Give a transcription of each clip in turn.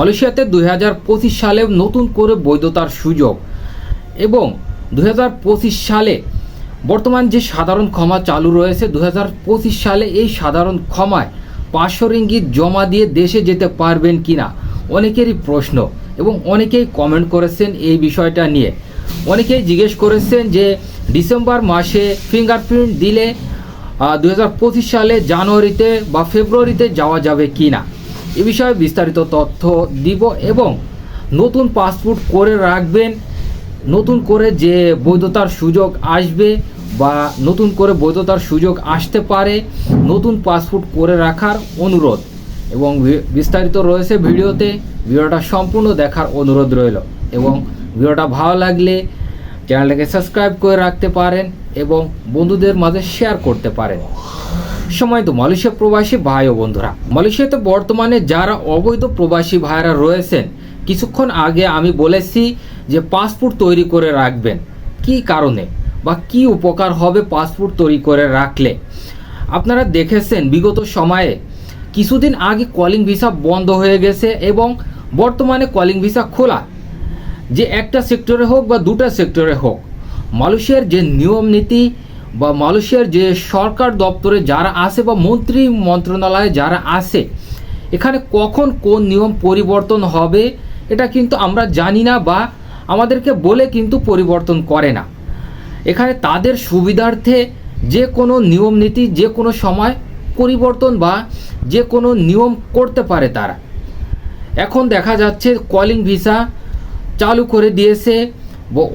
মালয়েশিয়াতে 2025 সালে নতুন করে বৈধতার সুযোগ এবং 2025 সালে বর্তমান যে সাধারণ ক্ষমা চালু রয়েছে 2025 সালে এই সাধারণ ক্ষমায় 500 রিঙ্গিত জমা দিয়ে দেশে যেতে পারবেন কিনা অনেকেরই প্রশ্ন এবং অনেকেই কমেন্ট করেছেন এই বিষয়টা নিয়ে। অনেকেই জিজ্ঞেস করেছেন যে ডিসেম্বর মাসে ফিঙ্গারপ্রিন্ট দিলে 2025 সালে জানুয়ারিতে বা ফেব্রুয়ারিতে যাওয়া যাবে কিনা এ বিষয়ে বিস্তারিত তথ্য দিব এবং নতুন পাসপোর্ট করে রাখবেন, নতুন করে যে বৈধতার সুযোগ আসবে বা নতুন করে বৈধতার সুযোগ আসতে পারে নতুন পাসপোর্ট করে রাখার অনুরোধ এবং বিস্তারিত রয়েছে ভিডিওতে। ভিডিওটা সম্পূর্ণ দেখার অনুরোধ রইল এবং ভিডিওটা ভালো লাগলে চ্যানেলটাকে সাবস্ক্রাইব করে রাখতে পারেন এবং বন্ধুদের মাঝে শেয়ার করতে পারেন। সময় তো মালয়েশিয়া প্রবাসী ভাই ও বন্ধুরা, মালয়েশিয়াতে বর্তমানে যারা অবৈধ প্রবাসী ভাইরা রয়েছেন কিছুক্ষণ আগে আমি বলেছি যে পাসপোর্ট তৈরি করে রাখবেন। কি কারণে বা কি উপকার হবে পাসপোর্ট তৈরি করে রাখলে? আপনারা দেখেছেন বিগত সময়ে কিছুদিন আগে কলিং ভিসা বন্ধ হয়ে গেছে এবং বর্তমানে কলিং ভিসা খোলা, যে একটা সেক্টরে হোক বা দুটা সেক্টরে হোক। মালয়েশিয়ার যে নিয়ম নীতি বা মালয়েশিয়ার যে সরকার দপ্তরে যারা আছে বা মন্ত্রী মন্ত্রণালয়ে যারা আছে এখানে কখন কোন নিয়ম পরিবর্তন হবে এটা কিন্তু আমরা জানি না বা আমাদেরকে বলে কিন্তু পরিবর্তন করে না। এখানে তাদের সুবিধার্থে যে কোনো নিয়ম নীতি যে কোনো সময় পরিবর্তন বা যে কোনো নিয়ম করতে পারে তারা। এখন দেখা যাচ্ছে কলিং ভিসা চালু করে দিয়েছে,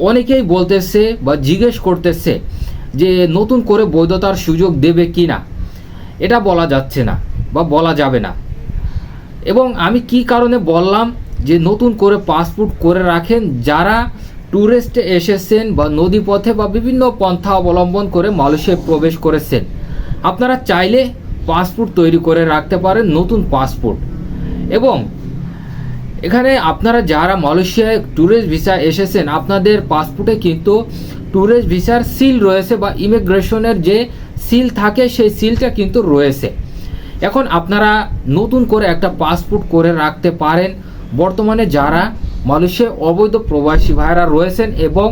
অনেকেই বলতেছে বা জিজ্ঞেস করতেছে যে নতুন করে বৈধতার সুযোগ দেবে কি না, এটা বলা যাচ্ছে না বা বলা যাবে না। এবং আমি কি কারণে বললাম যে নতুন করে পাসপোর্ট করে রাখেন যারা ট্যুরিস্টে এসেছেন বা নদীপথে বা বিভিন্ন পন্থা অবলম্বন করে মালয়েশিয়ায় প্রবেশ করেছেন, আপনারা চাইলে পাসপোর্ট তৈরি করে রাখতে পারেন, নতুন পাসপোর্ট। এবং এখানে আপনারা যারা মালয়েশিয়ায় ট্যুরিস্ট ভিসা এসেছেন আপনাদের পাসপোর্টে কিন্তু ট্যুরিস্ট ভিসার সিল রয়েছে বা ইমিগ্রেশনের যে সিল থাকে সেই সিলটা কিন্তু রয়েছে। এখন আপনারা নতুন করে একটা পাসপোর্ট করে রাখতে পারেন। বর্তমানে যারা মালয়েশিয়ায় অবৈধ প্রবাসী ভাইরা রয়েছেন এবং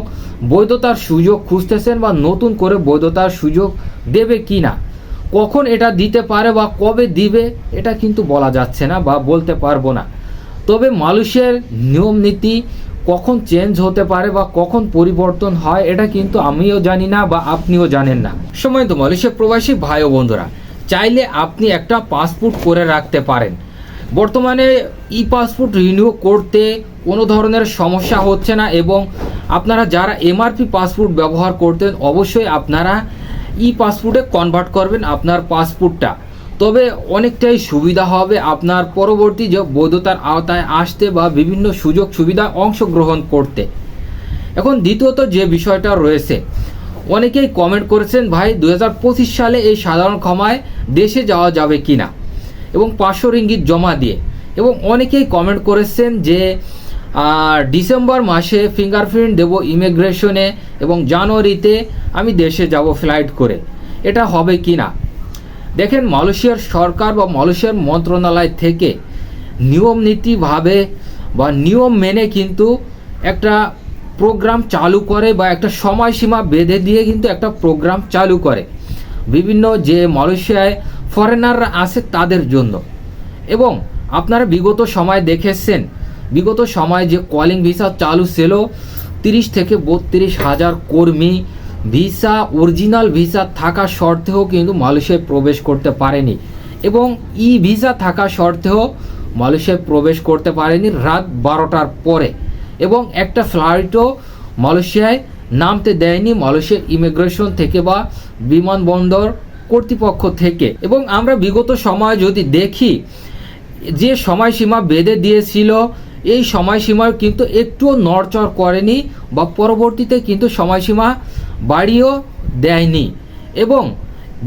বৈধতার সুযোগ খুঁজতেছেন বা নতুন করে বৈধতার সুযোগ দেবে কি না, কখন এটা দিতে পারে বা কবে দিবে এটা কিন্তু বলা যাচ্ছে না বা বলতে পারবো না। তবে মালয়েশিয়ার নিয়ম নীতি কখন চেঞ্জ হতে পারে বা কখন পরিবর্তন হয় এটা কিন্তু আমিও জানি না বা আপনিও জানেন না। সময় তো মালয়েশিয়া প্রবাসী ভাই ও বন্ধুরা, চাইলে আপনি একটা পাসপোর্ট করে রাখতে পারেন। বর্তমানে ই পাসপোর্ট রিনিউ করতে কোনো ধরনের সমস্যা হচ্ছে না এবং আপনারা যারা এমআরপি পাসপোর্ট ব্যবহার করতেন অবশ্যই আপনারা ই পাসপোর্টে কনভার্ট করবেন আপনার পাসপোর্টটা। তবে অনেকটাই সুবিধা হবে আপনার পরবর্তী যে বৈধতার আওতায় আসতে বা বিভিন্ন সুযোগ সুবিধা অংশগ্রহণ করতে। এখন দ্বিতীয়ত যে বিষয়টা রয়েছে, অনেকেই কমেন্ট করেছেন ভাই 2025 সালে এই সাধারণ ক্ষমায় দেশে যাওয়া যাবে কিনা এবং 500 রিঙ্গিত জমা দিয়ে। এবং অনেকেই কমেন্ট করেছেন যে ডিসেম্বর মাসে ফিঙ্গারপ্রিন্ট দেব ইমিগ্রেশনে এবং জানুয়ারিতে আমি দেশে যাব ফ্লাইট করে, এটা হবে কি না। দেখেন মালয়েশিয়ার সরকার বা মালয়েশিয়ার মন্ত্রণালয় থেকে নিয়ম নীতিভাবে বা নিয়ম মেনে কিন্তু একটা প্রোগ্রাম চালু করে বা একটা সময়সীমা বেঁধে দিয়ে কিন্তু একটা প্রোগ্রাম চালু করে বিভিন্ন যে মালয়েশিয়ায় ফরেনাররা আছে তাদের জন্য। এবং আপনারা বিগত সময় দেখেছেন বিগত সময় যে কলিং ভিসা চালু ছিল 30 থেকে 32 হাজার কর্মী ভিসা অরিজিনাল ভিসা থাকা সত্ত্বেও কিন্তু মালয়েশিয়ায় প্রবেশ করতে পারেনি এবং ই ভিসা থাকা সত্ত্বেও মালয়েশিয়ায় প্রবেশ করতে পারেনি রাত 12টার পরে এবং একটা ফ্লাইটও মালয়েশিয়ায় নামতে দেয়নি মালয়েশিয়া ইমিগ্রেশন থেকে বা বিমানবন্দর কর্তৃপক্ষ থেকে। এবং আমরা বিগত সময় যদি দেখি যে সময়সীমা বেঁধে দিয়েছিল এই সময়সীমার কিন্তু একটুও নড়চড় করেনি বা পরবর্তীতে কিন্তু সময়সীমা বাড়িয়েও দেয়নি। এবং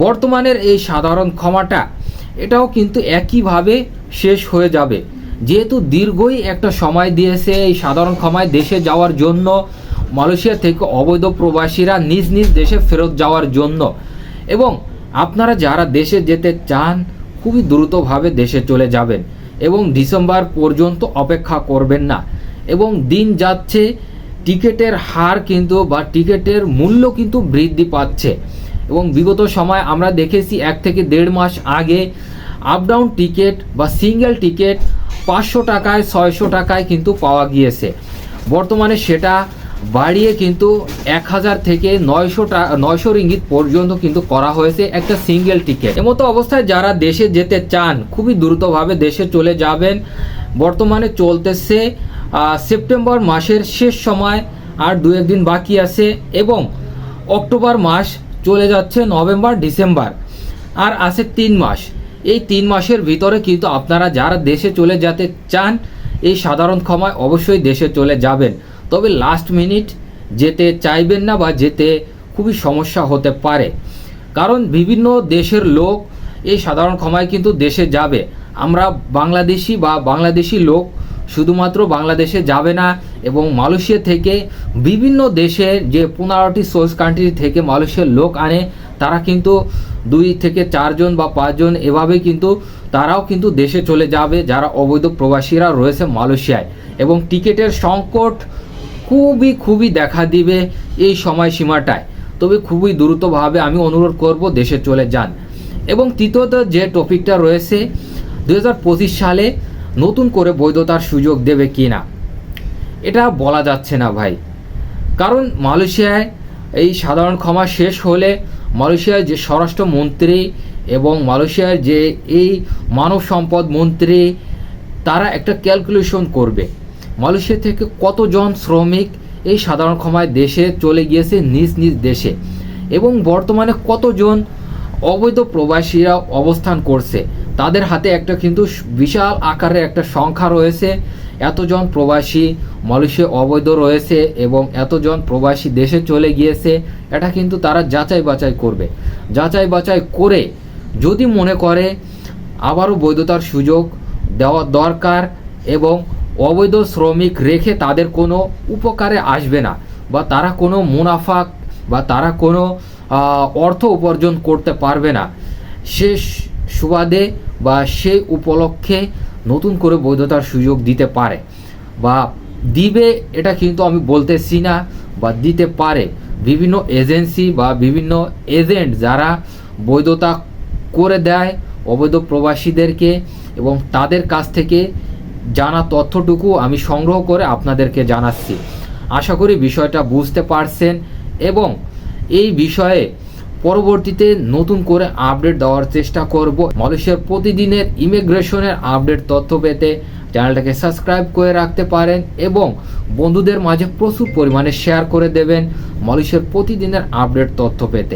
বর্তমানের এই সাধারণ ক্ষমাটা এটাও কিন্তু একইভাবে শেষ হয়ে যাবে, যেহেতু দীর্ঘই একটা সময় দিয়েছে এই সাধারণ ক্ষমায় দেশে যাওয়ার জন্য মালয়েশিয়া থেকে অবৈধ প্রবাসীরা নিজ নিজ দেশে ফেরত যাওয়ার জন্য। এবং আপনারা যারা দেশে যেতে চান খুবই দ্রুতভাবে দেশে চলে যাবেন এবং ডিসেম্বর পর্যন্ত অপেক্ষা করবেন না। এবং দিন যাচ্ছে টিকিটের হার কিন্তু বা টিকিটের মূল্য কিন্তু বৃদ্ধি পাচ্ছে। এবং বিগত সময় আমরা দেখেছি 1 থেকে 1.5 মাস আগে আপ ডাউন টিকিট বা সিঙ্গেল টিকিট 500 টাকায় 600 টাকায় কিন্তু পাওয়া গিয়েছে। বর্তমানে সেটা বাড়িয়ে কিন্তু 1000 থেকে 900 রিঙ্গিত পর্যন্ত কিন্তু করা হয়েছে একটা সিঙ্গেল টিকিট। এমতো অবস্থায় যারা দেশে যেতে চান খুবই দ্রুতভাবে দেশে চলে যাবেন। বর্তমানে চলতেছে সেপ্টেম্বর মাসের শেষ সময়, আর 2-1 দিন বাকি আছে, এবং অক্টোবর মাস চলে যাচ্ছে, নভেম্বর ডিসেম্বর আর আছে 3 মাস। এই 3 মাসের ভিতরে কিন্তু আপনারা যারা দেশে চলে যেতে চান এই সাধারণ ক্ষমায় অবশ্যই দেশে চলে যাবেন। তবে লাস্ট মিনিট যেতে চাইবেন না বা যেতে খুবই সমস্যা হতে পারে, কারণ বিভিন্ন দেশের লোক এই সাধারণ ক্ষমায় কিন্তু দেশে যাবে। আমরা বাংলাদেশি লোক শুধুমাত্র বাংলাদেশে যাবে না, এবং মালয়েশিয়া থেকে বিভিন্ন দেশের যে 15টি সোর্স কান্ট্রি থেকে মালয়েশিয়ার লোক আনে, তারা কিন্তু 2 থেকে 4 জন বা 5 জন এভাবে কিন্তু তারাও কিন্তু দেশে চলে যাবে যারা অবৈধ প্রবাসীরা রয়েছে মালয়েশিয়ায়। এবং টিকিটের সংকট খুবই দেখা দিবে এই সময়সীমাটায়। তবে খুবই দ্রুতভাবে আমি অনুরোধ করব দেশে চলে যান। এবং তৃতীয়ত যে টপিকটা রয়েছে, 2025 সালে নতুন করে বৈধতার সুযোগ দেবে কি না এটা বলা যাচ্ছে না ভাই। কারণ মালয়েশিয়ায় এই সাধারণ ক্ষমা শেষ হলে মালয়েশিয়ার যে স্বরাষ্ট্রমন্ত্রী এবং মালয়েশিয়ার যে এই মানব সম্পদ মন্ত্রী তারা একটা ক্যালকুলেশন করবে মালয়েশিয়া থেকে কতজন শ্রমিক এই সাধারণ ক্ষমায় দেশে চলে গিয়েছে নিজ দেশে, এবং বর্তমানে কতজন অবৈধ প্রবাসীরা অবস্থান করছে। তাদের হাতে একটা কিন্তু বিশাল আকারের একটা সংখ্যা রয়েছে। এতজন প্রবাসী মালয়েশিয়া অবৈধ রয়েছে এবং এতজন প্রবাসী দেশে চলে গিয়েছে, এটা কিন্তু তারা যাচাই বাছাই করবে। যাচাই বাছাই করে যদি মনে করে আবারও বৈধতার সুযোগ দেওয়া দরকার এবং অবৈধ শ্রমিক রেখে তাদের কোনো উপকারে আসবে না বা তারা কোনো মুনাফা বা তারা কোনো অর্থ উপার্জন করতে পারবে না, সে সুবাদে বা সেই উপলক্ষে নতুন করে বৈধতার সুযোগ দিতে পারে বা দিবে, এটা কিন্তু আমি বলতেছি না, বা দিতে পারে। বিভিন্ন এজেন্সি বা বিভিন্ন এজেন্ট যারা বৈধতা করে দেয় অবৈধ প্রবাসীদেরকে, এবং তাদের কাছ থেকে জানা তথ্যটুকু আমি সংগ্রহ করে আপনাদেরকে জানাচ্ছি। আশা করি বিষয়টা বুঝতে পারছেন, এবং এই বিষয়ে পরবর্তীতে নতুন করে আপডেট দেওয়ার চেষ্টা করব। মালয়েশিয়ার প্রতিদিনের ইমিগ্রেশনের আপডেট তথ্য পেতে চ্যানেলটাকে সাবস্ক্রাইব করে রাখতে পারেন এবং বন্ধুদের মাঝে প্রচুর পরিমাণে শেয়ার করে দেবেন মালয়েশিয়ার প্রতিদিনের আপডেট তথ্য পেতে।